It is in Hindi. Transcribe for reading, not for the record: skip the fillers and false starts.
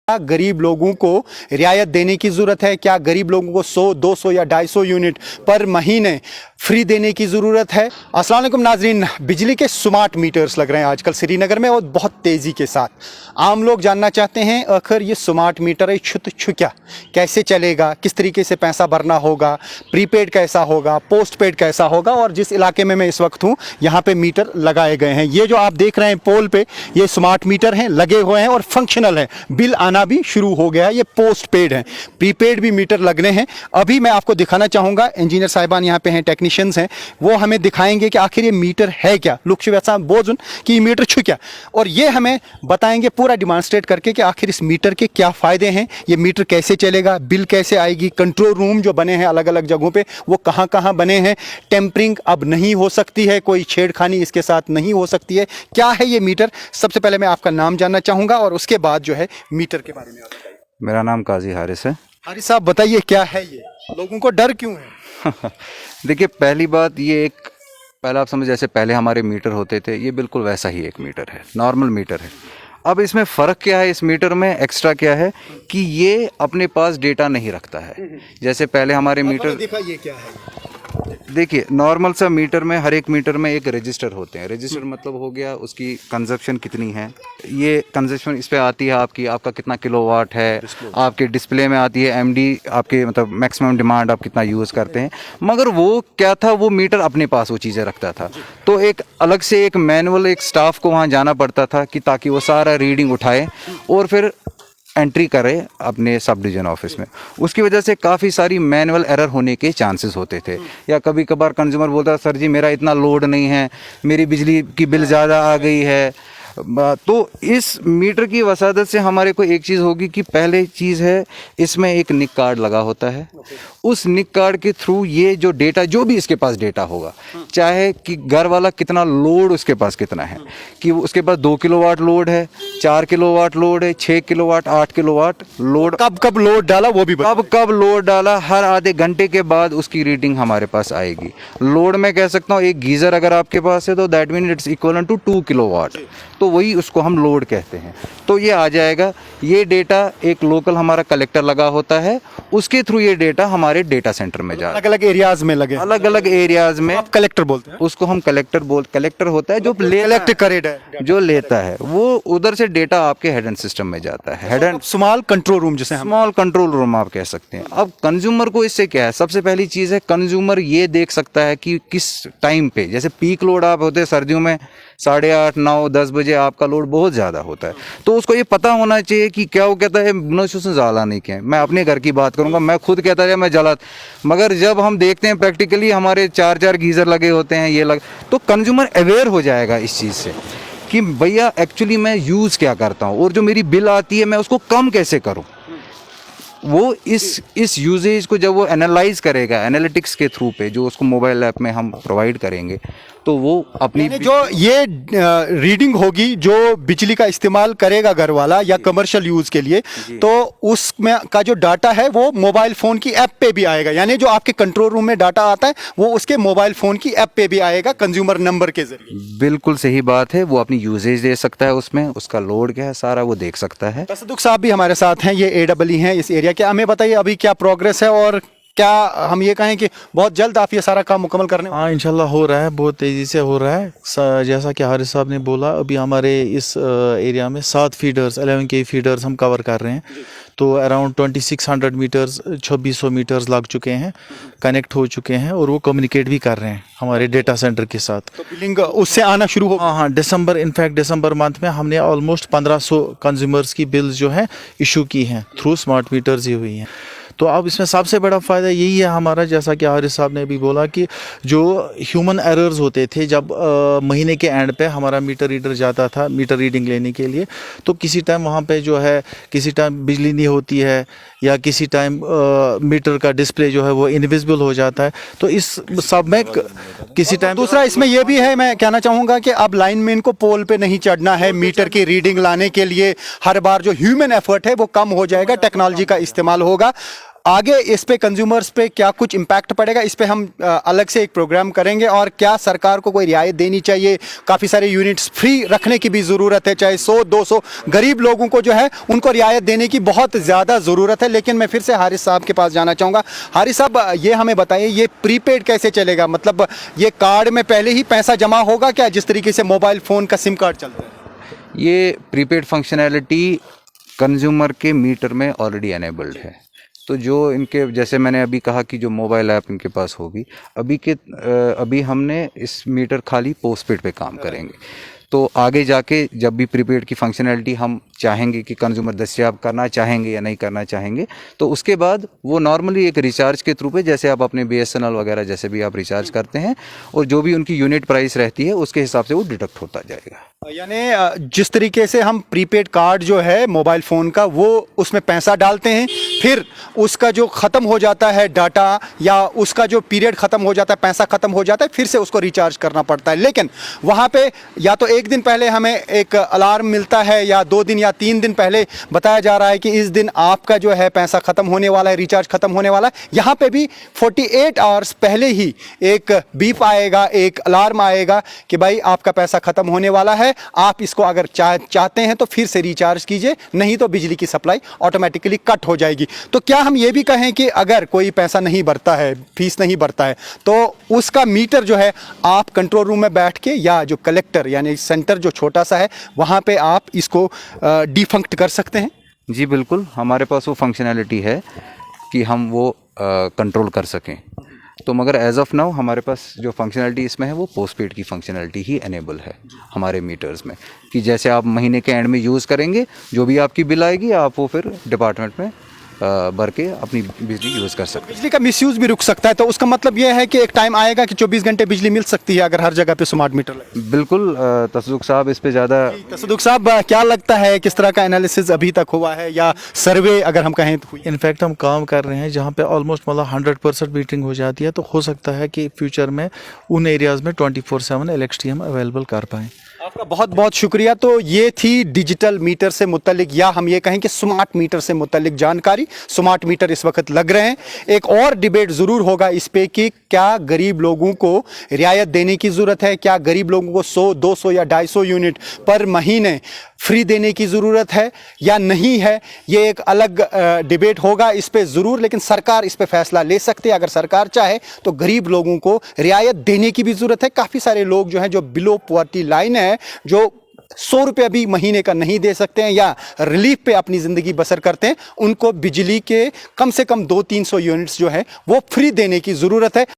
क्या गरीब लोगों को रियायत देने की ज़रूरत है? क्या गरीब लोगों को 100, 200 या 250 यूनिट पर महीने फ्री देने की ज़रूरत है? अस्सलाम वालेकुम नाजरीन, बिजली के स्मार्ट मीटर्स लग रहे हैं आजकल श्रीनगर में और बहुत तेज़ी के साथ। आम लोग जानना चाहते हैं आखिर ये स्मार्ट मीटर है छु क्या, कैसे चलेगा, किस तरीके से पैसा भरना होगा, प्रीपेड कैसा होगा, पोस्ट पेड कैसा होगा। और जिस इलाके में मैं इस वक्त हूँ यहाँ पे मीटर लगाए गए हैं। ये जो आप देख रहे हैं पोल पे, ये स्मार्ट मीटर हैं, लगे हुए हैं और फंक्शनल है। बिल आना भी शुरू हो गया है। ये पोस्ट पेड है, प्रीपेड भी मीटर लगने हैं। अभी मैं आपको दिखाना चाहूँगा, इंजीनियर साहिबान यहाँ पे हैं, टेक्नीशियंस हैं, वो हमें दिखाएंगे कि आखिर ये मीटर है क्या, लुक्स वैसा बोझुन कि ये मीटर छु क्या, और ये हमें बताएंगे पूरा डिमॉन्स्ट्रेट करके कि आखिर इस मीटर के क्या फ़ायदे हैं, ये मीटर कैसे चलेगा, बिल कैसे आएगी, कंट्रोल रूम जो बने हैं अलग अलग जगहों पे वो कहाँ कहाँ बने हैं, टेम्परिंग अब नहीं हो सकती है, कोई छेड़खानी इसके साथ नहीं हो सकती है। क्या है ये मीटर? सबसे पहले मैं आपका नाम जानना चाहूँगा और उसके बाद जो है मीटर के बारे में आप बताइए। मेरा नाम काजी हारिस है। हारिस साहब बताइए, क्या है ये, लोगों को डर क्यों है? देखिए, पहली बात ये एक, पहला आप समझ, जैसे पहले हमारे मीटर होते थे, ये बिल्कुल वैसा ही एक मीटर है, नॉर्मल मीटर है। अब इसमें फ़र्क क्या है, इस मीटर में एक्स्ट्रा क्या है कि ये अपने पास डेटा नहीं रखता है। जैसे पहले हमारे मीटर, दिखाइए क्या है। देखिए नॉर्मल सा मीटर में, हर एक मीटर में एक रजिस्टर होते हैं। रजिस्टर मतलब हो गया उसकी कंजप्शन कितनी है, ये कंजप्शन इस पे आती है आपकी, आपका कितना किलोवाट है, आपके डिस्प्ले में आती है एमडी, आपके मतलब मैक्सिमम डिमांड आप कितना यूज़ करते हैं। मगर वो क्या था, वो मीटर अपने पास वो चीज़ें रखता था, तो एक अलग से एक मैनुअल, एक स्टाफ को वहाँ जाना पड़ता था कि ताकि वो सारा रीडिंग उठाए और फिर एंट्री करे अपने सब डिवीजन ऑफिस में। उसकी वजह से काफ़ी सारी मैनुअल एरर होने के चांसेस होते थे, या कभी कभार कंज्यूमर बोलता सर जी मेरा इतना लोड नहीं है, मेरी बिजली की बिल ज़्यादा आ गई है। तो इस मीटर की वसादत से हमारे को एक चीज़ होगी कि पहले चीज़ है, इसमें एक निक कार्ड लगा होता है। उस निक कार्ड के थ्रू ये जो डेटा, जो भी इसके पास डेटा होगा, चाहे कि घर वाला कितना लोड उसके पास कितना है, कि उसके पास 2 किलोवाट लोड है, 4 किलोवाट लोड है, 6 किलोवाट, 8 किलोवाट लोड, कब कब लोड डाला वो भी कब लोड डाला, हर आधे घंटे के बाद उसकी रीडिंग हमारे पास आएगी। लोड में कह सकता हूँ, एक गीज़र अगर आपके पास है तो that mean it's equal to 2 kilowatt, तो वही उसको हम लोड कहते हैं। तो ये आ जाएगा, ये डेटा एक लोकल हमारा कलेक्टर लगा होता है, उसके थ्रू ये डेटा हमारे डेटा सेंटर में जा, अलग अलग एरियाज में लगे, अलग अलग एरियाज में। आप कलेक्टर बोलते हैं उसको हम कलेक्टर होता है जो कलेक्ट करे, जो लेता है, वो उधर से डेटा आपके हेड एंड सिस्टम में जाता है। Head and small control room, जिसे स्मॉल कंट्रोल रूम आप कह सकते हैं। अब कंज्यूमर को इससे क्या है, सबसे पहली चीज़ है, कंज्यूमर ये देख सकता है कि किस टाइम पे, जैसे पीक लोड आप होते हैं सर्दियों में 8:30, 9, 10 बजे आपका लोड बहुत ज़्यादा होता है, तो उसको ये पता होना चाहिए कि क्या वो कहता है मनुष्य से ज़्यादा नहीं क्या है। मैं अपने घर की बात करूँगा, मैं खुद कहता है मैं जला, मगर जब हम देखते हैं प्रैक्टिकली हमारे 4-4 गीज़र लगे होते हैं, ये लग, तो कंज्यूमर अवेयर हो जाएगा इस चीज़ से कि भैया एक्चुअली मैं यूज़ क्या करता हूँ और जो मेरी बिल आती है मैं उसको कम कैसे करूँ। वो इस यूजेज को जब वो एनालाइज करेगा एनालिटिक्स के थ्रू पे, जो उसको मोबाइल ऐप में हम प्रोवाइड करेंगे, तो वो अपनी जो ये रीडिंग होगी, जो बिजली का इस्तेमाल करेगा घर वाला या कमर्शियल यूज़ के लिए, तो उसमें का जो डाटा है वो मोबाइल फ़ोन की ऐप पे भी आएगा। यानी जो आपके कंट्रोल रूम में डाटा आता है वो उसके मोबाइल फ़ोन की ऐप पे भी आएगा कंज्यूमर नंबर के जरिए। बिल्कुल सही बात है, वो अपनी यूजेज दे सकता है, उसमें उसका लोड क्या है सारा वो देख सकता है। तसदुक साहब भी हमारे साथ हैं, ये AEE हैं इस एरिया के। हमें बताइए अभी क्या प्रोग्रेस है और क्या हम ये कहें कि बहुत जल्द आप ये सारा काम मुकम्मल करने? हाँ, इंशाल्लाह हो रहा है, बहुत तेज़ी से हो रहा है। जैसा कि हारिस साहब ने बोला, अभी हमारे इस एरिया में 7 फीडर्स, 11K फीडर्स हम कवर कर रहे हैं, तो अराउंड 2600 मीटर्स, 2600 मीटर्स लग चुके हैं, कनेक्ट हो चुके हैं और वो कम्युनिकेट भी कर रहे हैं हमारे डेटा सेंटर के साथ। तो बिलिंग उससे आना शुरू हो? हाँ, दिसंबर मंथ में हमने ऑलमोस्ट 1500 कंज्यूमर्स की बिल्स जो है इशू की हैं, थ्रू स्मार्ट मीटर्स ही हुई हैं। तो अब इसमें सबसे बड़ा फ़ायदा यही है हमारा, जैसा कि हारिस साहब ने भी बोला, कि जो ह्यूमन एरर्स होते थे, जब महीने के एंड पे हमारा मीटर रीडर जाता था मीटर रीडिंग लेने के लिए, तो किसी टाइम वहाँ पे जो है, किसी टाइम बिजली नहीं होती है या किसी टाइम मीटर का डिस्प्ले जो है वो इनविजिबल हो जाता है, तो इस सब में किसी टाइम। दूसरा इसमें यह भी है, मैं कहना चाहूँगा कि अब लाइनमैन को पोल पे नहीं चढ़ना है मीटर की रीडिंग लाने के लिए। हर बार जो ह्यूमन एफर्ट है वो कम हो जाएगा, टेक्नोलॉजी का इस्तेमाल होगा। आगे इस पे कंज्यूमर्स पे क्या कुछ इम्पैक्ट पड़ेगा, इस पे हम अलग से एक प्रोग्राम करेंगे। और क्या सरकार को कोई रियायत देनी चाहिए, काफ़ी सारे यूनिट्स फ्री रखने की भी ज़रूरत है, चाहे 100-200 गरीब लोगों को जो है उनको रियायत देने की बहुत ज़्यादा ज़रूरत है। लेकिन मैं फिर से हारिस साहब के पास जाना चाहूँगा। हारिस साहब, ये हमें बताइए, ये प्रीपेड कैसे चलेगा? मतलब ये कार्ड में पहले ही पैसा जमा होगा क्या, जिस तरीके से मोबाइल फ़ोन का सिम कार्ड चलता है? ये प्रीपेड फंक्शनैलिटी कंज्यूमर के मीटर में ऑलरेडी एनेबल्ड है। तो जो इनके, जैसे मैंने अभी कहा कि जो मोबाइल ऐप इनके पास होगी, अभी हमने इस मीटर खाली पोस्टपेड पे काम करेंगे। तो आगे जाके जब भी प्रीपेड की फंक्शनैलिटी हम चाहेंगे कि कंज्यूमर दस्तियाब करना चाहेंगे या नहीं करना चाहेंगे, तो उसके बाद वो नॉर्मली एक रिचार्ज के थ्रू पे, जैसे आप अपने BSNL वगैरह जैसे भी आप रिचार्ज करते हैं, और जो भी उनकी यूनिट प्राइस रहती है उसके हिसाब से वो डिडक्ट होता जाएगा। यानी जिस तरीके से हम प्रीपेड कार्ड जो है मोबाइल फ़ोन का, वो उसमें पैसा डालते हैं, फिर उसका जो ख़त्म हो जाता है डाटा या उसका जो पीरियड ख़त्म हो जाता है, पैसा ख़त्म हो जाता है, फिर से उसको रिचार्ज करना पड़ता है। लेकिन वहाँ पे या तो एक दिन पहले हमें एक अलार्म मिलता है या 2 दिन या 3 दिन पहले बताया जा रहा है कि इस दिन आपका जो है पैसा ख़त्म होने वाला है, रिचार्ज ख़त्म होने वाला है। यहाँ पे भी 48 आवर्स पहले ही एक बीप आएगा, एक अलार्म आएगा कि भाई आपका पैसा ख़त्म होने वाला है, आप इसको अगर चाहते हैं तो फिर से रिचार्ज कीजिए, नहीं तो बिजली की सप्लाई ऑटोमेटिकली कट हो जाएगी। तो क्या हम ये भी कहें कि अगर कोई पैसा नहीं भरता है, फीस नहीं भरता है, तो उसका मीटर जो है आप कंट्रोल रूम में बैठ के या जो कलेक्टर यानी सेंटर जो छोटा सा है वहाँ पे आप इसको डिफंक्ट कर सकते हैं? जी बिल्कुल, हमारे पास वो फंक्शनैलिटी है कि हम वो कंट्रोल कर सकें। तो मगर एज ऑफ नाउ हमारे पास जो फंक्शनैलिटी इसमें है वो पोस्टपेड की फंक्शनैलिटी ही एनेबल है हमारे मीटर्स में, कि जैसे आप महीने के एंड में यूज़ करेंगे, जो भी आपकी बिल आएगी आप वो फिर डिपार्टमेंट में भर के अपनी बिजली यूज़ कर सकते हैं। बिजली का मिसयूज़ भी रुक सकता है, तो उसका मतलब यह है कि एक टाइम आएगा कि 24 घंटे बिजली मिल सकती है अगर हर जगह पे स्मार्ट मीटर लगे। बिल्कुल। तसदुक साहब इस पे ज़्यादा। तसदुक साहब, क्या लगता है किस तरह का एनालिसिस अभी तक हुआ है या सर्वे अगर हम कहें तो हुई? इनफैक्ट हम काम कर रहे हैं जहाँ पे ऑलमोस्ट मतलब 100% मीटरिंग हो जाती है, तो हो सकता है कि फ्यूचर में उन एरियाज़ में 24/7 इलेक्ट्रिसिटी हम अवेलेबल कर पाएँ। आपका बहुत बहुत शुक्रिया। तो ये थी डिजिटल मीटर से मुतल्लिक, या हम ये कहें कि स्मार्ट मीटर से मुतल्लिक जानकारी। स्मार्ट मीटर इस वक्त लग रहे हैं। एक और डिबेट ज़रूर होगा इस पे कि क्या गरीब लोगों को रियायत देने की ज़रूरत है, क्या गरीब लोगों को 100, 200 या 250 यूनिट पर महीने फ्री देने की ज़रूरत है या नहीं है। ये एक अलग डिबेट होगा इस पे ज़रूर, लेकिन सरकार इस पे फैसला ले सकती है। अगर सरकार चाहे तो गरीब लोगों को रियायत देने की भी ज़रूरत है। काफ़ी सारे लोग जो हैं जो बिलो पॉवर्टी लाइन है, जो 100 रुपये भी महीने का नहीं दे सकते हैं या रिलीफ पे अपनी ज़िंदगी बसर करते हैं, उनको बिजली के कम से कम 200-300 यूनिट्स जो है वो फ्री देने की ज़रूरत है।